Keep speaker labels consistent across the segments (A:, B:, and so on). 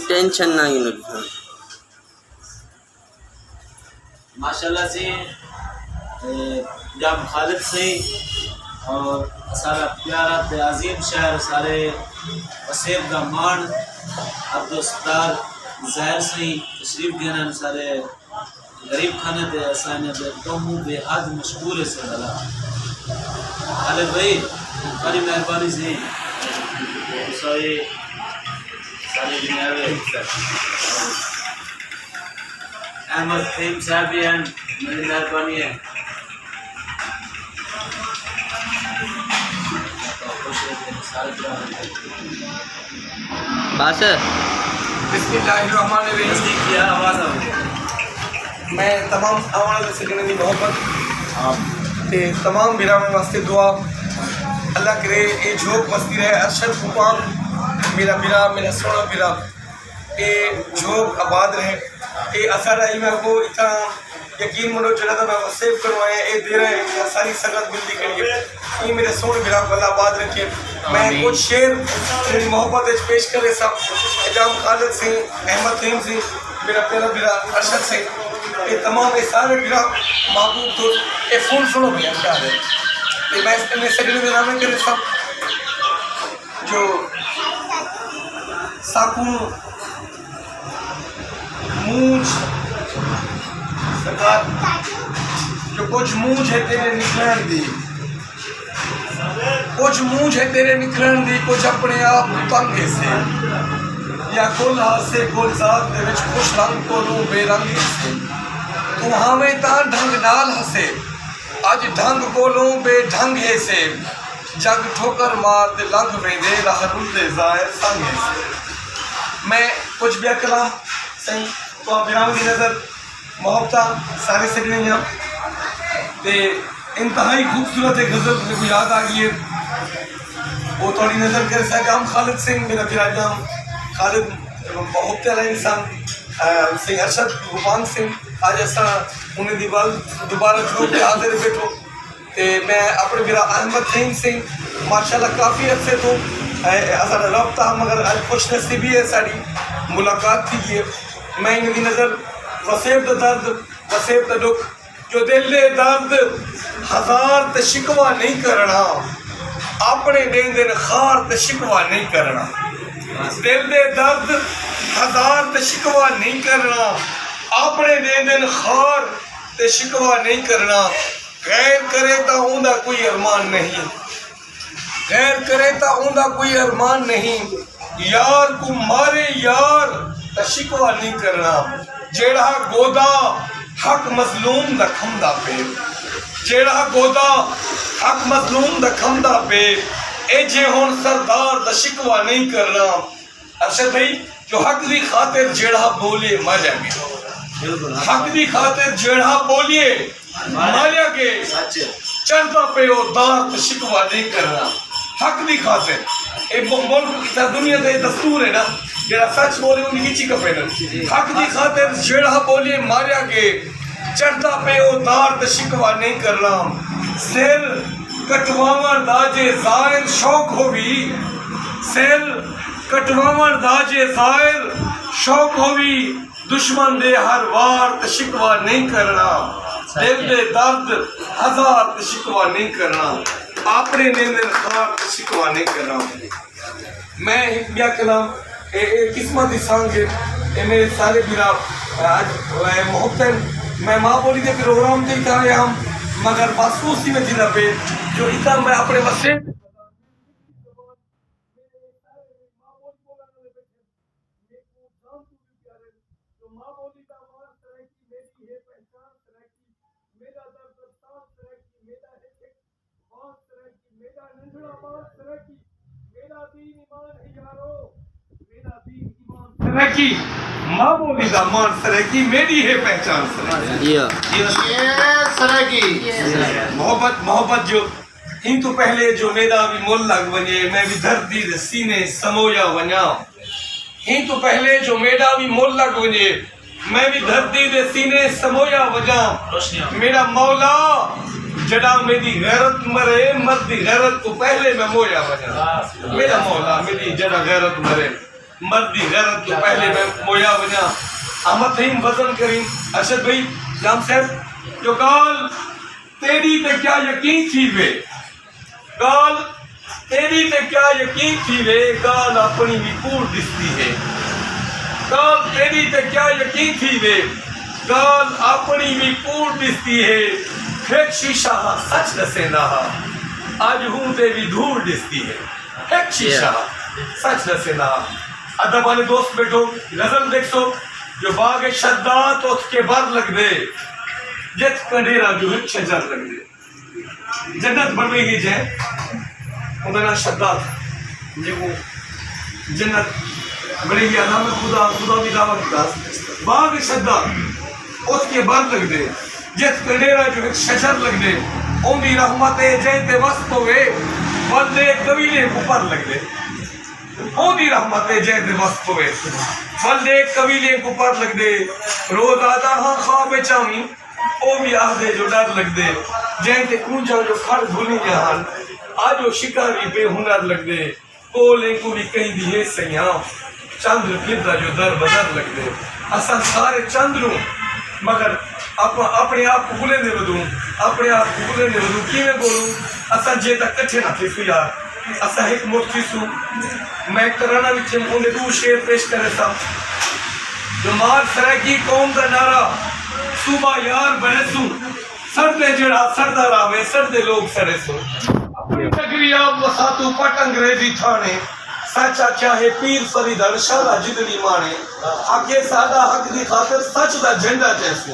A: tension نہ
B: ماشاء اللہ سے جام خالد سے اور سارا پیارا تے عظیم شہر سارے وسیب کا مان عبدالستار ظاہر سے تشریف گھنن سارے غریب خانے تے اسانے دے تومو بے حد مشکور سے اللہ خالد بھائی بڑی مہربانی سے سارے دنیا میں احمد فہیم صاحب بھی ہیں میری مہربانی ہے
A: بس
C: بسم اللہ الرحمن الرحیم
B: کیا آواز آ
C: میں تمام عوام سے کی محبت تے تمام برامن واسطے دعا اللہ کرے یہ جھوک بستی رہے ارشد مقام میرا برا میرا سونا برا یہ جھوک آباد رہے یہ اثر ہے میں کو اتنا یقین منو چلا تھا میں سیو کروائے یہ دے رہے ہیں ساری سگت ملتی کریے یہ میرے سونے برا کو اللہ آباد رکھے میں کچھ شعر میری محبت پیش کرے سب جام خالد سنگھ احمد فہیم سنگھ میرا پیارا برا ارشد سنگھ یہ تمام یہ سارے برا محبوب تو یہ فون سنو بھی اچھا ہے یہ میں اس سگڑے میں نامے کرے سب جو ساکون مونچ سرکار جو کچھ مونچ ہے تیرے نکلن دی کچھ مونچ ہے تیرے نکلن دی کچھ اپنے آپ تنگے سے یا گل ہاسے گل ذات دے وچ خوش رنگ کو لوں بے رنگی سے تو ہمیں تاں ڈھنگ نال ہسے اج ڈھنگ کو لوں بے ڈھنگ ہے سے جگ ٹھوکر مار دے لنگ ویندے راہ رلدے ظاہر سنگے سے میں کچھ بیا کلام صحیح تو آپ برام کی نظر محبتہ سارے سکنے ہیں تے انتہائی خوبصورت غزل کو یاد آگئی ہے وہ تھوڑی نظر کر سکے ہم خالد سنگھ میرا پیرا جام خالد محبتہ علیہ انسان سنگھ ارشد غفان سنگھ آج ایسا انہیں دیوال دوبارہ چھوڑ کے حاضر بیٹھو تے میں اپنے میرا احمد فہیم سنگھ ماشاءاللہ کافی عرصے تو اصل رابطہ مگر آج خوش نصیبی ہے ساری ملاقات تھی یہ میں ان کی نظر وسیب دا درد وسیب دا دکھ جو دل دے درد ہزار تے شکوہ نہیں کرنا اپنے دین دن خار تے شکوہ نہیں کرنا دل دے درد ہزار تے شکوہ نہیں کرنا اپنے دین دن خار تے شکوہ نہیں کرنا غیر کرے تا اوندا کوئی ارمان نہیں غیر کرے تا اوندا کوئی ارمان نہیں یار کو مارے یار تا شکوہ نہیں کرنا جیڑا گودا حق مظلوم دا کھمدا پہ جیڑا گودا حق مظلوم دا کھمدا پہ اے جے ہون سردار دا شکوہ نہیں کرنا ارشد بھائی جو حق دی خاطر جیڑا بولے ماریا گے حق دی خاطر جیڑا بولیے ماریا گے چڑھتا پہ او دار دا شکوہ نہیں کرنا حق دی خاطر اے ملک کی دنیا کا دستور ہے نا جیڑا سچ بولے انہی کی چیکا پہنا حق دی خاطر جیڑا بولے ماریا گے چڑھتا پہ او دار دا شکوہ نہیں کرنا سیل کٹوامر داجے ظاہر شوق ہوئی سیل کٹوامر داجے ظاہر شوق ہوئی دشمن دے ہر وار تا شکوہ نہیں کرنا دل دے درد ہزار تا شکوہ نہیں کرنا اپنے دل دے خار تا شکوہ نہیں کرنا میں ایک بیا کلام قسمتی سانگ ہے میرے سارے برا محبتن میں ماں بولی دے پروگرام دیتا ہے ہم مگر محسوسی میں جنہ پہ جو اتنا میں اپنے وسیع سرکی ماں بولی دا مان سرکی میری ہے پہچان سرکی محبت جو ہی تو پہلے جو میرا بھی مول لگ بنے میں بھی دھرتی دے سینے سمویا ونیا ہی تو پہلے جو میرا بھی مول لگ بنے میں بھی دھرتی دے سینے سمویا ونیا میرا مولا جڑا میری غیرت مرے مردی غیرت تو پہلے میں مویا بنا میرا مولا میری جڑا غیرت مرے مردی غیرت تو پہلے میں مویا بنا احمد رحیم وزن کریم ارشد بھائی جام صاحب جو گال تیری تے کیا یقین تھی وے گال تیری تے کیا یقین تھی وے گال اپنی بھی کوڑ دستی ہے گال تیری تے کیا یقین تھی وے گال اپنی بھی کوڑ دستی ہے ایک شیشہ سچ دسے نہ آج ہوں تے بھی دھوڑ دستی ہے ایک شیشہ سچ دسے نہ ادب والے دوست بیٹھو غزل دیکھ سو جو باغ شداد اس کے بر لگ دے جت کنڈیرا جو ہے شجر لگ دے جنت بڑھوئی گی جائے انہوں شداد یہ وہ جنت بڑی گی علام خدا خدا بھی دعوت داس باغ شداد اس کے بر لگ دے جت کنڈیرا جو ہے شجر لگ دے اونی رحمت جیتے وسط ہوئے بندے قبیلے اوپر لگ دے اونی رحمت جیتے وسط ہوئے بندے قبیلے اوپر لگ دے روز آدھا ہاں خواب چاہمیں او بھی آدھے جو ڈر لگ دے جیتے کونجا جو کھڑ بھولی جہان آجو شکاری بے ہنر لگ دے کولے کو بھی کہیں دی ہے سیاں چندر پھردا جو در بدر لگ دے اصلا سارے چندروں مگر اپنے آپ کو بھولے دے بدوں اپنے آپ کو بھولے دے بدوں کی میں بولوں اصلا جے تک کٹھے نہ تھی سو یار اصلا ایک موٹی سو میں کرانا بچے انہیں دو شیر پیش کرے سا جو مار سرکی قوم دا نارا صوبہ یار بنے سو سردے جڑا سردہ راوے سردے لوگ سرے سو اپنی نگری آپ وساتو پٹ انگریزی تھانے سچا چاہے پیر فریدر شالا جدڑی مانے حق سادہ حق دی خاطر سچ دا جھنڈا جیسے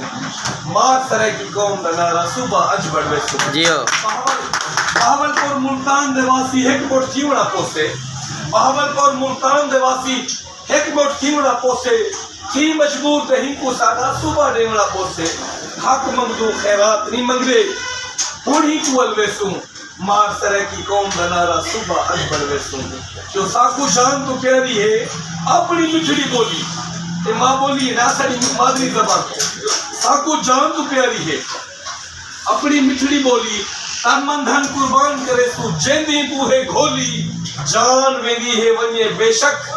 C: مار سرے کی قوم دا نارا صوبہ اج بڑھوے سو بہاول پور ملتان دیواسی ایک بوٹ تھیوڑا پوسے بہاول پور ملتان دیواسی ایک بوٹ تھیوڑا پوسے تھی مجبور تے ہی کو سادہ صوبہ دیوڑا پوسے حق ممدو خیرات نہیں منگلے ہون ہی کو الوے سوں مار سرے کی قوم دا نارا صبح اج بڑھوے سوں جو ساکو جان تو پیاری ہے اپنی مٹھڑی بولی اے ماں بولی ہے ناسڑی مادری زبان ساکو جان تو پیاری ہے اپنی مٹھڑی بولی تن من دھن قربان کرے سو جیندی بوہے گھولی جان ویندی ہے ونیے بے شک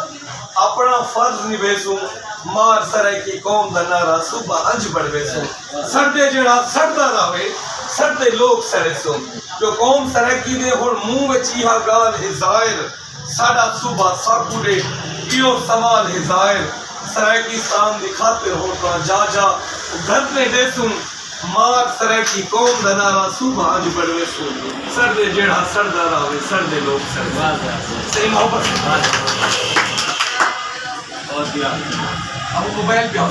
C: اپنا فرض نبھے سوں مار سرے کی قوم دا نارا صبح اج بڑھوے سوں سردے جڑا سردہ راوے سردے لوگ سرے سوں جو قوم سرکی دے ہون منہ وچیہا گال ہے ظاہر ساڑا صبح ساکوڑے ایو سوال ہے ظاہر سرکی سام دی خاطر ہوتا جا جا گھرنے دے سوں مار سرکی قوم دا نارا صبح اج بڑھوے سوں سردے جڑا سردہ راوے سردے لوگ سرے صحیح محبت اور دیا اب موبائل پہ